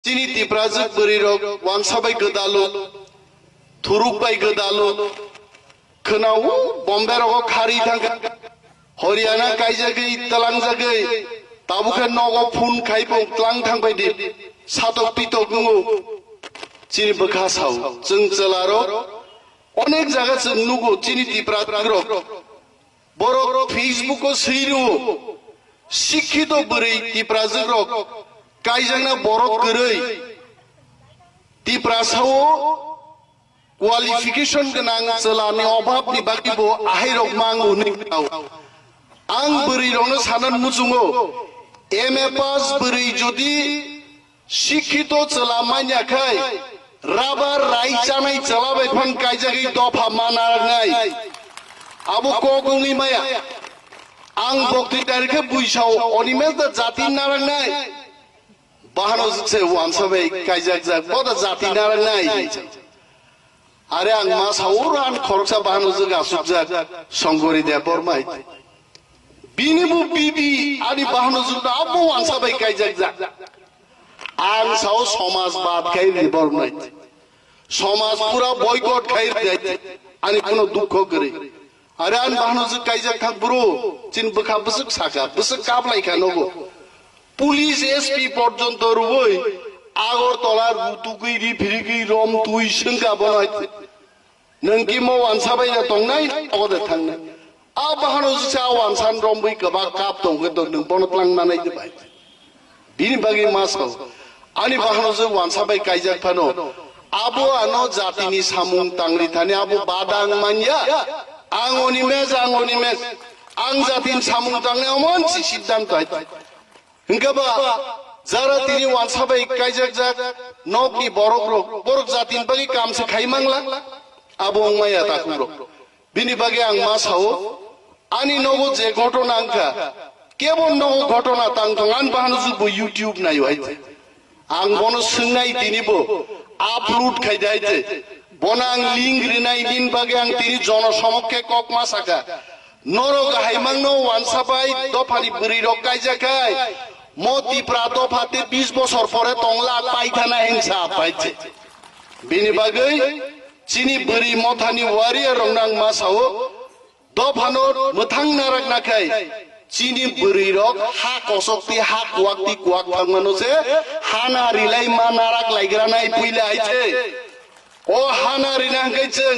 Cini tiprazik berirok wansabai gedalu thurupai gedalu kenau bomberok khari thangka Haryana kaijagi talang jagai tabukan nogo phun khaipong tlang thangbai di satok pitok nungu cini bekhasau jeng celaro অনেক জায়গা जों नुगो cini tiprazik borok Facebook ko seiru শিক্ষিত বरै tiprazik rok kaijangna borok goroi tiprasao qualification genang celani obhabni bagibo ahirok mangu ningau ang beri rongno sanan mujungo MA pass beri jodi শিক্ষিত celamanya khai rabar rai chanai chalabai phang kaijagi dofa manarngai abo kogungni maya ang bokti tarikhe buisao onimeda jati narangnai bahano se wansabai kaijak jak boda jati narangnai are ang ma sauran khoroksa bahano jaga subjak songori de bormai binibu bibi ani bahano jukta abo wansabai kaijak jak ang sao সমাজবাদ খাই bormai সমাজ পুরা boycott খাই ani kono dukho করে are an bahano juk kaijak thak bro chin bukha busuk saka busuk kablai khanogo police SP পর্যন্ত রুবই আগরতলার বুতুকুই রিফিরিকি রম তুই সংকা বনাইতে নংকি মো ওয়ানসাবাই না তংনাই অগদে থাংনাই আ বাহানো জুসা ওয়ানসান রমবই গবা cup তংগে তো নং বনতলাং নানাই দেবাই বিনি বাগি মাসাও আনি বাহানো জু ওয়ানসাবাই কাইজাক ফানো আবো আনো জাতিনি সামুং তাংরি থানি আবো বাদাং মানিয়া আঙনি মেজ আং জাতিন সামুং তাংনে অমনসি সিদ্ধান্ত আইতে Engkaba jara tini wansabai kaijak jak nokni borok jatin bagi kamse khaimangla abong maya takuro bini bagi ang masao ani nogo je ঘটনা angka kebon nogo ঘটনা tangtong an bahanu jubo YouTube nayo haite ang bono sungai tini bo upload khaidaite bonang link rinai din bagi ang tini jono somokke kok masaka norog haimangno wansabai dofani buri rok kaijakai moti prato phate 20 বছর পরে তংলা পাইখানা হিংসা পাইছে বিনি বাগৈ চিনি বরি মথানি warrior রংনাং মাসাও দফানোর মথাং নারাক নাখাই চিনি বরি রক হা কসকতি হা কুয়াকতি কুয়াক থাংমানোছে হানা রিলাই মা নারাক লাইগ্রা নাই পুইলা আইছে ও হানা রিনা গাইছেন